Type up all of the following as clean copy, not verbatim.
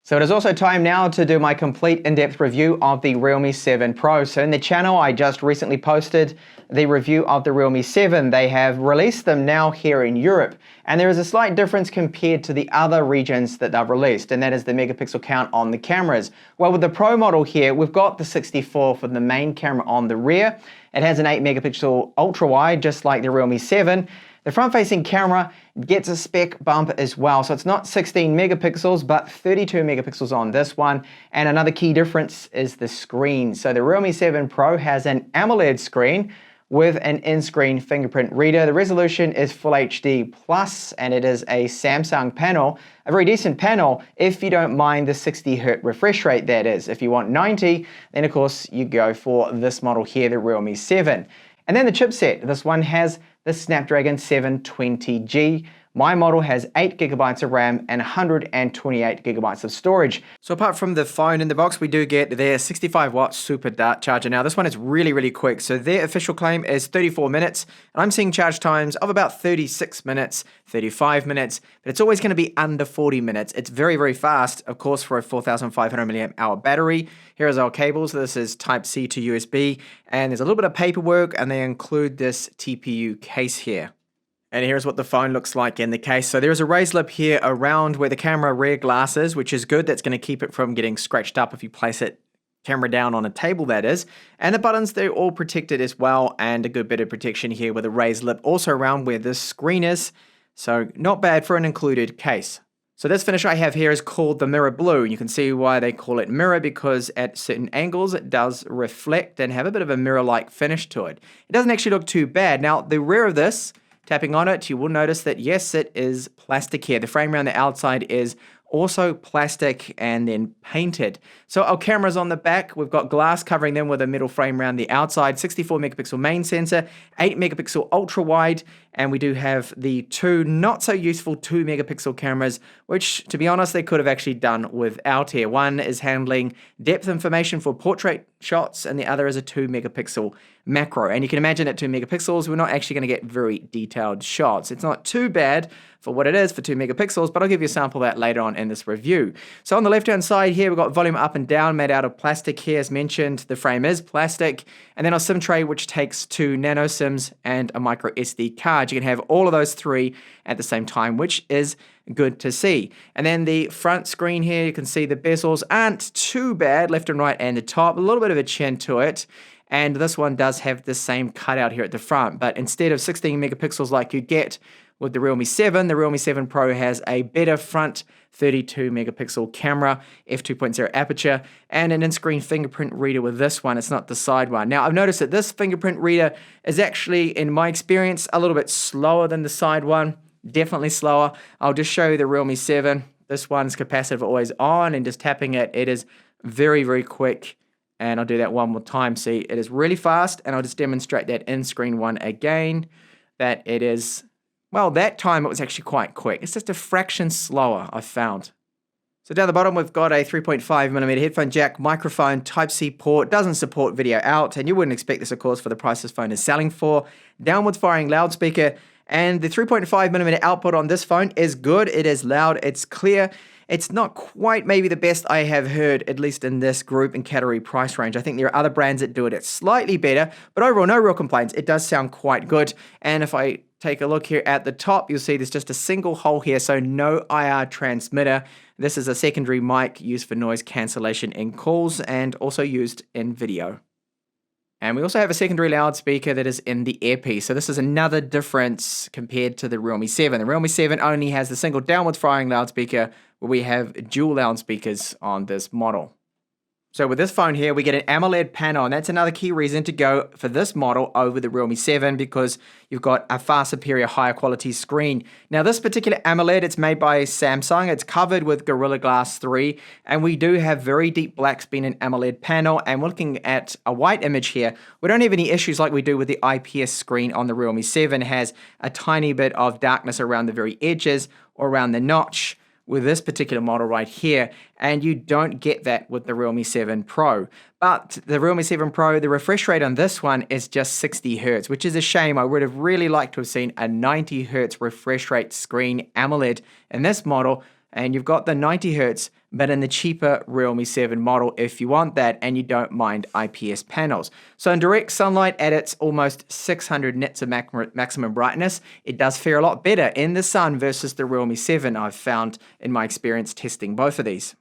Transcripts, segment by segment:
So it is also time now to do my complete in-depth review of the Realme 7 Pro. So in the channel, I just recently posted the review of the Realme 7. They have released them now here in Europe, and there is a slight difference compared to the other regions that they've released, and that is the megapixel count on the cameras. Well, with the Pro model here, we've got the 64 for the main camera on the rear. It has an 8 megapixel ultra wide, just like the Realme 7. The front-facing camera gets a spec bump as well, so it's not 16 megapixels, but 32 megapixels on this one. And another key difference is the screen. So the Realme 7 Pro has an AMOLED screen with an in-screen fingerprint reader. The resolution is Full HD+, and it is a Samsung panel, a very decent panel if you don't mind the 60 Hz refresh rate, that is. If you want 90, then of course you go for this model here, the Realme 7. And then the chipset, this one has the Snapdragon 720G. My model has 8 GB of RAM and 128 GB of storage. So apart from the phone in the box, we do get their 65-watt super dart charger. Now this one is really quick. So their official claim is 34 minutes, and I'm seeing charge times of about 36 minutes, 35 minutes, but it's always going to be under 40 minutes. It's very fast, of course, for a 4,500 mAh battery. Here is our cables. This is Type-C to USB, and there's a little bit of paperwork, and they include this TPU case here. And here's what the phone looks like in the case. So there's a raised lip here around where the camera rear glass is, which is good. That's going to keep it from getting scratched up if you place it camera down on a table, that is. And the buttons, they're all protected as well, and a good bit of protection here with a raised lip also around where this screen is. So not bad for an included case. So this finish I have here is called the mirror blue. You can see why they call it mirror, because at certain angles it does reflect and have a bit of a mirror-like finish to it. It doesn't actually look too bad. Now the rear of this, tapping on it, you will notice that yes, it is plastic here. The frame around the outside is also plastic and then painted. So our cameras on the back, we've got glass covering them with a metal frame around the outside, 64 megapixel main sensor, 8 megapixel ultra wide, and we do have the two not so useful 2 megapixel cameras, which to be honest, they could have actually done without here. One is handling depth information for portrait shots, and the other is a 2 megapixel macro. And you can imagine at 2 megapixels, we're not actually going to get very detailed shots. It's not too bad for what it is for 2 megapixels, but I'll give you a sample of that later on in this review. So on the left-hand side here, we've got volume up and down made out of plastic here. As mentioned, the frame is plastic. And then our SIM tray, which takes 2 nano SIMs and a micro SD card. You can have all of those three at the same time, which is good to see. And then the front screen here, you can see the bezels aren't too bad, left and right and the top, a little bit of a chin to it. And this one does have the same cutout here at the front, but instead of 16 megapixels like you get with the Realme 7, the Realme 7 Pro has a better front 32 megapixel camera, f2.0 aperture, and an in-screen fingerprint reader with this one. It's not the side one. Now, I've noticed that this fingerprint reader is actually, in my experience, a little bit slower than the side one. Definitely slower. I'll just show you the Realme 7. This one's capacitive always on, and just tapping it, it is very quick. And I'll do that one more time. See, it is really fast, and I'll just demonstrate that in-screen one again, that it is, well, that time it was actually quite quick. It's just a fraction slower, I've found. So down the bottom, we've got a 3.5mm headphone jack, microphone, Type-C port, doesn't support video out, and you wouldn't expect this, of course, for the price this phone is selling for. Downwards firing loudspeaker, and the 3.5mm output on this phone is good. It is loud, it's clear. It's not quite maybe the best I have heard, at least in this group and category price range. I think there are other brands that do it slightly better, but overall, no real complaints. It does sound quite good. And if I take a look here at the top, you'll see there's just a single hole here, so no IR transmitter. This is a secondary mic used for noise cancellation in calls and also used in video. And we also have a secondary loudspeaker that is in the earpiece. So this is another difference compared to the Realme 7. The Realme 7 only has the single downwards firing loudspeaker, where we have dual loudspeakers on this model. So with this phone here, we get an AMOLED panel, and that's another key reason to go for this model over the Realme 7, because you've got a far superior, higher quality screen. Now this particular AMOLED, it's made by Samsung. It's covered with Gorilla Glass 3, and we do have very deep blacks being an AMOLED panel, and we're looking at a white image here. We don't have any issues like we do with the IPS screen on the Realme 7. It has a tiny bit of darkness around the very edges or around the notch with this particular model right here, and you don't get that with the Realme 7 Pro. But the Realme 7 Pro, the refresh rate on this one is just 60 Hz, which is a shame. I would have really liked to have seen a 90 Hz refresh rate screen AMOLED in this model, and you've got the 90 Hz, but in the cheaper Realme 7 model if you want that and you don't mind IPS panels. So in direct sunlight at its almost 600 nits of maximum brightness, it does fare a lot better in the sun versus the Realme 7 I've found in my experience testing both of these.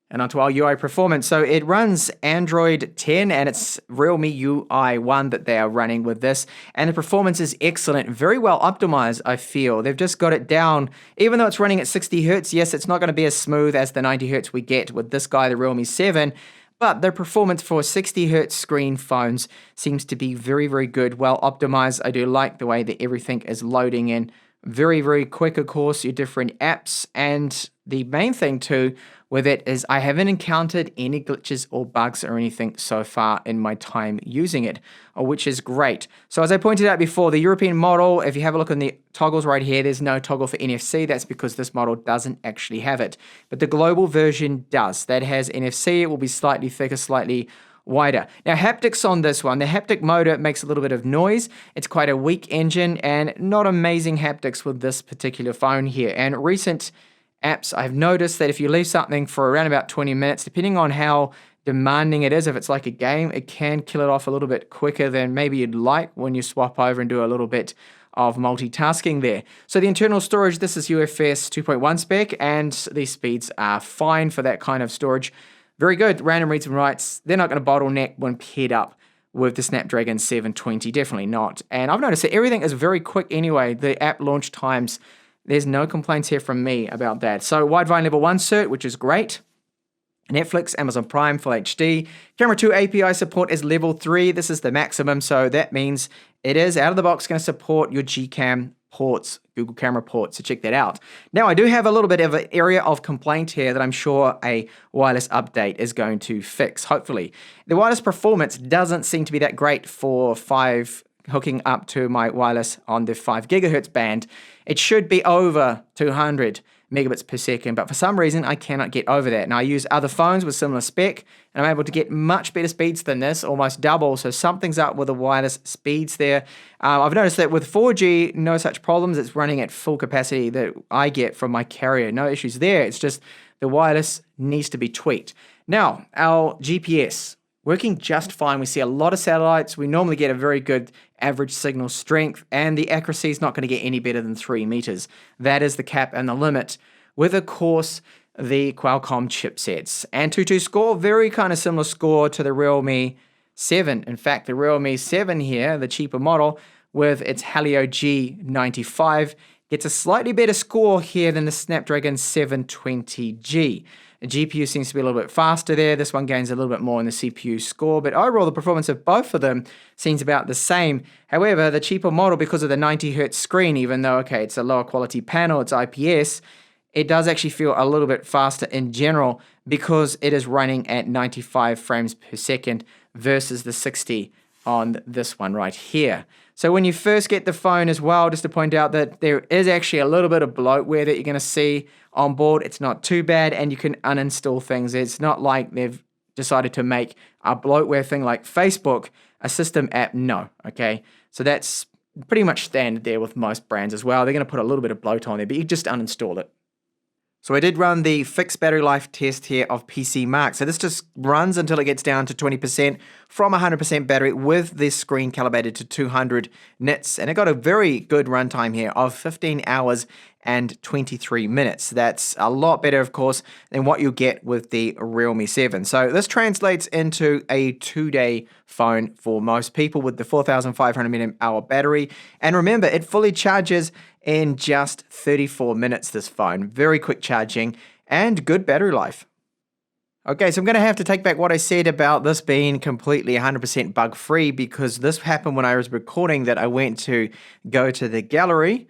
And onto our UI performance. So it runs Android 10 and it's Realme UI 1 that they are running with this. And the performance is excellent, very well optimized, I feel. They've just got it down, even though it's running at 60 Hz. Yes, it's not going to be as smooth as the 90 Hz we get with this guy, the Realme 7. But their performance for 60 Hz screen phones seems to be very, very good, well optimized. I do like the way that everything is loading in very, very quick, of course, your different apps. And the main thing too with it is I haven't encountered any glitches or bugs or anything so far in my time using it, which is great. So as I pointed out before, the European model, if you have a look on the toggles right here, there's no toggle for NFC. That's because this model doesn't actually have it. But the global version does. That has NFC. It will be slightly thicker, slightly wider. Now, haptics on this one, the haptic motor makes a little bit of noise. It's quite a weak engine and not amazing haptics with this particular phone here. And recent apps, I've noticed that if you leave something for around about 20 minutes, depending on how demanding it is, if it's like a game, it can kill it off a little bit quicker than maybe you'd like when you swap over and do a little bit of multitasking there. So the internal storage, this is UFS 2.1 spec, and these speeds are fine for that kind of storage. Very good. Random reads and writes, they're not going to bottleneck when paired up with the Snapdragon 720, definitely not. And I've noticed that everything is very quick anyway. The app launch times, there's no complaints here from me about that. So Widevine Level 1 cert, which is great. Netflix, Amazon Prime, Full HD. Camera 2 API support is level 3. This is the maximum, so that means it is out of the box going to support your Gcam ports, Google Camera ports, so check that out. Now, I do have a little bit of an area of complaint here that I'm sure a wireless update is going to fix, hopefully. The wireless performance doesn't seem to be that great for 5 hooking up to my wireless on the 5 gigahertz band. It should be over 200 megabits per second, but for some reason I cannot get over that. Now I use other phones with similar spec and I'm able to get much better speeds than this, almost double, so something's up with the wireless speeds there. I've noticed that with 4G, no such problems. It's running at full capacity that I get from my carrier. No issues there. It's just the wireless needs to be tweaked. Now, our GPS, working just fine. We see a lot of satellites. We normally get a very good average signal strength, and the accuracy is not going to get any better than 3 meters. That is the cap and the limit, with, of course, the Qualcomm chipsets. Antutu score, very kind of similar score to the Realme 7. In fact, the Realme 7 here, the cheaper model, with its Helio G95, gets a slightly better score here than the Snapdragon 720G. The GPU seems to be a little bit faster there. This one gains a little bit more in the CPU score, but overall the performance of both of them seems about the same. However, the cheaper model, because of the 90 Hz screen, even though, okay, it's a lower quality panel, it's IPS, it does actually feel a little bit faster in general because it is running at 95 frames per second versus the 60 on this one right here. So when you first get the phone as well, just to point out that there is actually a little bit of bloatware that you're going to see on board. It's not too bad, and you can uninstall things. It's not like they've decided to make a bloatware thing like Facebook a system app. No, okay? So that's pretty much standard there with most brands as well. They're going to put a little bit of bloat on there, but you just uninstall it. So I did run the fixed battery life test here of PC Mark. So this just runs until it gets down to 20% from 100% battery with this screen calibrated to 200 nits. And it got a very good runtime here of 15 hours and 23 minutes. That's a lot better, of course, than what you get with the Realme 7. So this translates into a 2-day phone for most people with the 4,500 mAh battery. And remember, it fully charges in just 34 minutes, this phone. Very quick charging and good battery life. Okay, so I'm going to have to take back what I said about this being completely 100% bug-free, because this happened when I was recording that I went to go to the gallery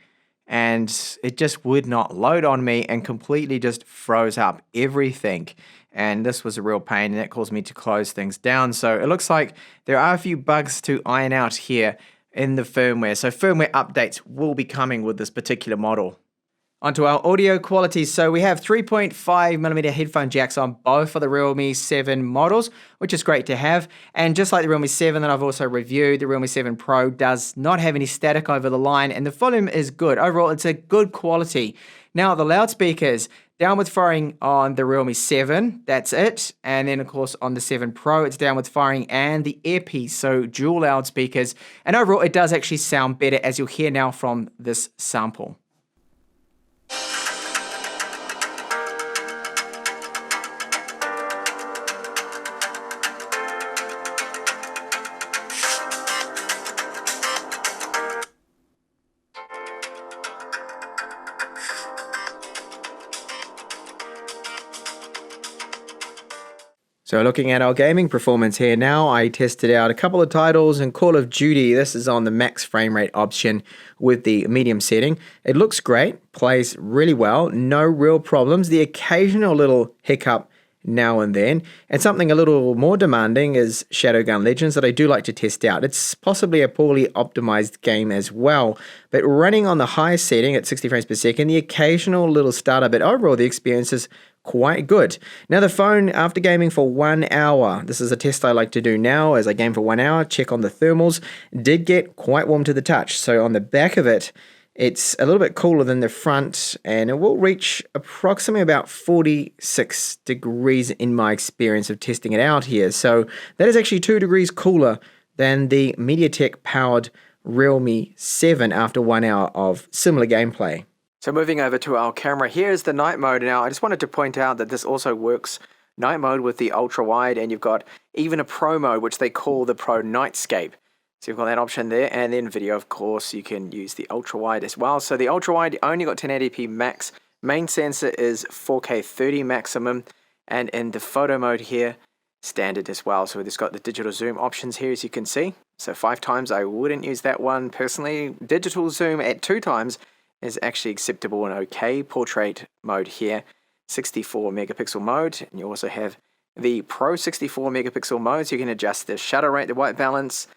and it just would not load on me and completely just froze up everything. And this was a real pain, and that caused me to close things down. So it looks like there are a few bugs to iron out here in the firmware. So firmware updates will be coming with this particular model. Onto our audio quality. So we have 3.5mm headphone jacks on both of the Realme 7 models, which is great to have. And just like the Realme 7 that I've also reviewed, the Realme 7 Pro does not have any static over the line, and the volume is good. Overall, it's a good quality. Now, the loudspeakers, downward firing on the Realme 7, that's it. And then, of course, on the 7 Pro, it's downward firing and the earpiece, so dual loudspeakers. And overall, it does actually sound better, as you'll hear now from this sample. So looking at our gaming performance here now, I tested out a couple of titles in Call of Duty. This is on the max frame rate option with the medium setting. It looks great, plays really well, no real problems. The occasional little hiccup now and then. And something a little more demanding is Shadowgun Legends that I do like to test out. It's possibly a poorly optimized game as well, but running on the highest setting at 60 frames per second, the occasional little stutter, but overall the experience is quite good. Now the phone, after gaming for 1 hour, this is a test I like to do now as I game for 1 hour, check on the thermals, did get quite warm to the touch. So on the back of it, it's a little bit cooler than the front, and it will reach approximately about 46 degrees in my experience of testing it out here. So that is actually 2 degrees cooler than the MediaTek powered Realme 7 after 1 hour of similar gameplay. So moving over to our camera, here's the night mode. Now I just wanted to point out that this also works night mode with the ultra wide, and you've got even a pro mode, which they call the Pro Nightscape. So you've got that option there, and then video, of course, you can use the ultra wide as well. So the ultra wide only got 1080p max. Main sensor is 4K 30 maximum, and in the photo mode here, standard as well. So it's got the digital zoom options here, as you can see. So 5 times, I wouldn't use that one personally. Digital zoom at 2 times is actually acceptable and okay. Portrait mode here, 64 megapixel mode, and you also have the Pro 64 megapixel mode, so you can adjust the shutter rate, the white balance,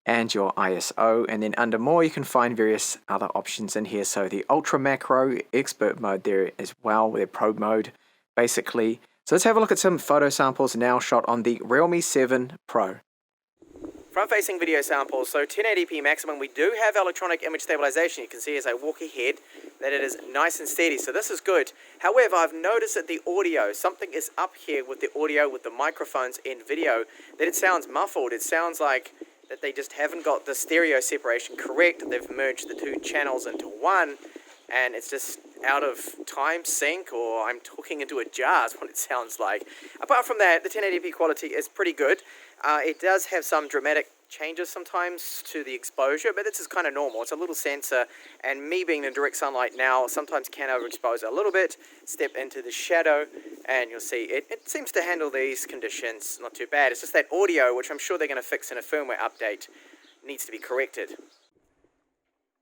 and your ISO. And then under more, you can find various other options in here. So the ultra macro, expert mode there as well, with Pro mode, basically. So let's have a look at some photo samples now shot on the Realme 7 Pro. Front-facing video samples, so 1080p maximum. We do have electronic image stabilization. You can see as I walk ahead that it is nice and steady, so this is good. However, I've noticed that the audio, something is up here with the audio, with the microphones in video, that it sounds muffled. It sounds like that they just haven't got the stereo separation correct. They've merged the 2 channels into one, and it's just out of time sync, or I'm talking into a jar is what it sounds like. Apart from that, the 1080p quality is pretty good. It does have some dramatic changes sometimes to the exposure, but this is kind of normal. It's a little sensor, and me being in direct sunlight now sometimes can overexpose a little bit. Step into the shadow, and you'll see it seems to handle these conditions not too bad. It's just that audio, which I'm sure they're going to fix in a firmware update, needs to be corrected.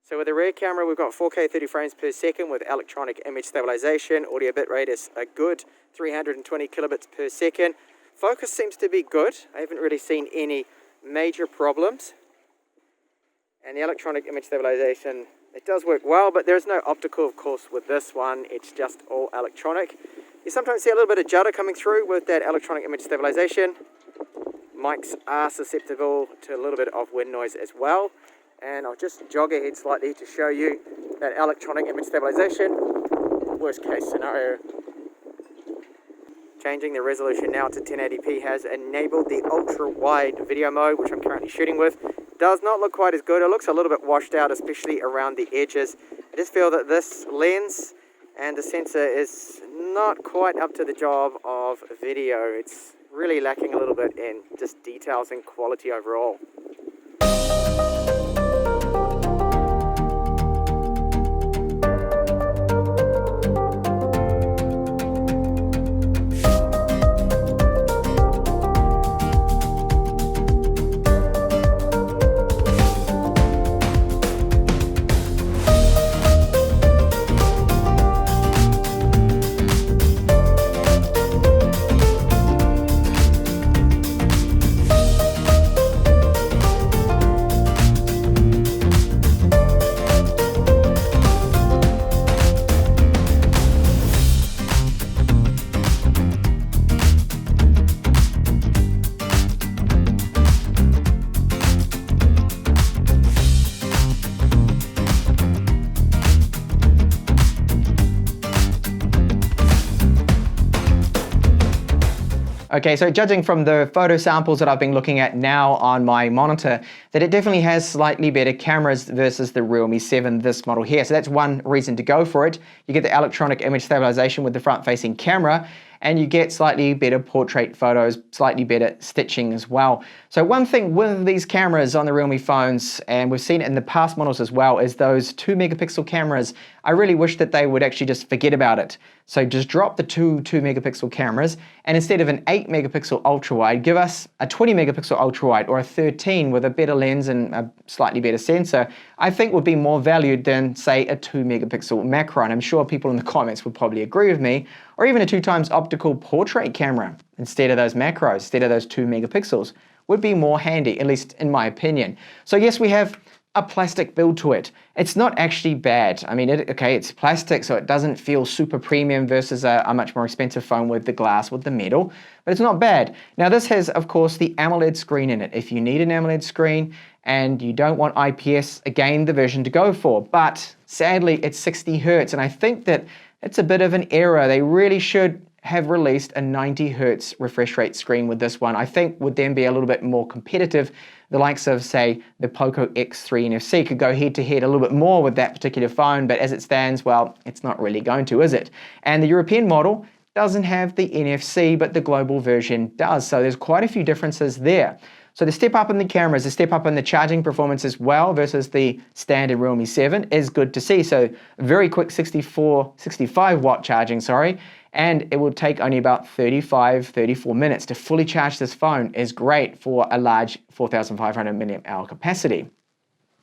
So with the rear camera, we've got 4K 30 frames per second with electronic image stabilization. Audio bitrate is a good 320 kilobits per second. Focus seems to be good. I haven't really seen any major problems. And the electronic image stabilization, it does work well, but there's no optical, of course, with this one. It's just all electronic. You sometimes see a little bit of judder coming through with that electronic image stabilization. Mics are susceptible to a little bit of wind noise as well. And I'll just jog ahead slightly to show you that electronic image stabilization. Worst case scenario. Changing the resolution now to 1080p has enabled the ultra wide video mode, which I'm currently shooting with. Does not look quite as good. It looks a little bit washed out, especially around the edges. I just feel that this lens and the sensor is not quite up to the job of video. It's really lacking a little bit in just details and quality overall. Okay, so judging from the photo samples that I've been looking at now on my monitor, that it definitely has slightly better cameras versus the Realme 7, this model here. So that's one reason to go for it. You get the electronic image stabilization with the front-facing camera, and you get slightly better portrait photos, slightly better stitching as well. So one thing with these cameras on the Realme phones, and we've seen it in the past models as well, is those 2-megapixel cameras. I really wish that they would actually just forget about it. So just drop the two 2-megapixel cameras, and instead of an 8-megapixel ultra-wide, give us a 20-megapixel ultra-wide or a 13 with a better lens and a slightly better sensor. I think would be more valued than, say, a 2-megapixel macro, and I'm sure people in the comments would probably agree with me, or even a 2x optical portrait camera instead of those macros, instead of those 2 megapixels, would be more handy, at least in my opinion. So yes, we have a plastic build to it. It's not actually bad. I mean, okay, it's plastic, so it doesn't feel super premium versus a much more expensive phone with the glass, with the metal, but it's not bad. Now this has, of course, the AMOLED screen in it. If you need an AMOLED screen and you don't want IPS, again, the version to go for, but sadly it's 60 Hertz, and I think that it's a bit of an error. They really should have released a 90 Hertz refresh rate screen with this one. I think would then be a little bit more competitive. The likes of, say, the Poco X3 NFC could go head to head a little bit more with that particular phone, but as it stands, well, it's not really going to, is it? And the European model doesn't have the NFC, but the global version does. So there's quite a few differences there. So the step up in the cameras, the step up in the charging performance as well versus the standard Realme 7 is good to see. So very quick 65 watt charging, and it will take only about 34 minutes to fully charge this phone is great for a large 4,500 milliamp hour capacity.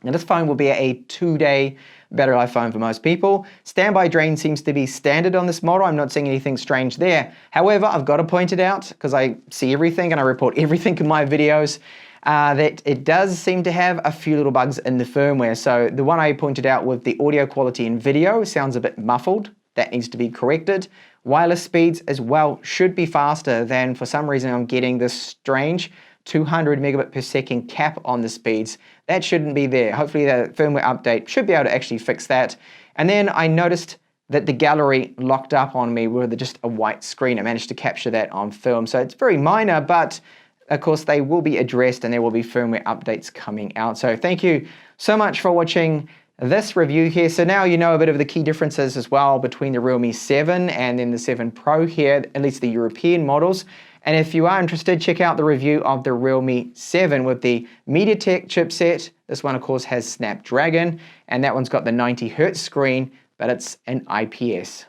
Now this phone will be a 2-day battery life phone for most people. Standby drain seems to be standard on this model. I'm not seeing anything strange there. However, I've got to point it out because I see everything and I report everything in my videos, that it does seem to have a few little bugs in the firmware. So the one I pointed out with the audio quality in video sounds a bit muffled. That needs to be corrected. Wireless speeds as well should be faster than, for some reason, I'm getting this strange 200 megabit per second cap on the speeds. That shouldn't be there. Hopefully the firmware update should be able to actually fix that. And then I noticed that the gallery locked up on me with just a white screen. I managed to capture that on film. So it's very minor, but of course they will be addressed and there will be firmware updates coming out. So thank you so much for watching this review here. So now you know a bit of the key differences as well between the Realme 7 and then the 7 Pro here, at least the European models. And if you are interested, check out the review of the Realme 7 with the MediaTek chipset. This one, of course, has Snapdragon, and that one's got the 90 Hertz screen, but it's an IPS.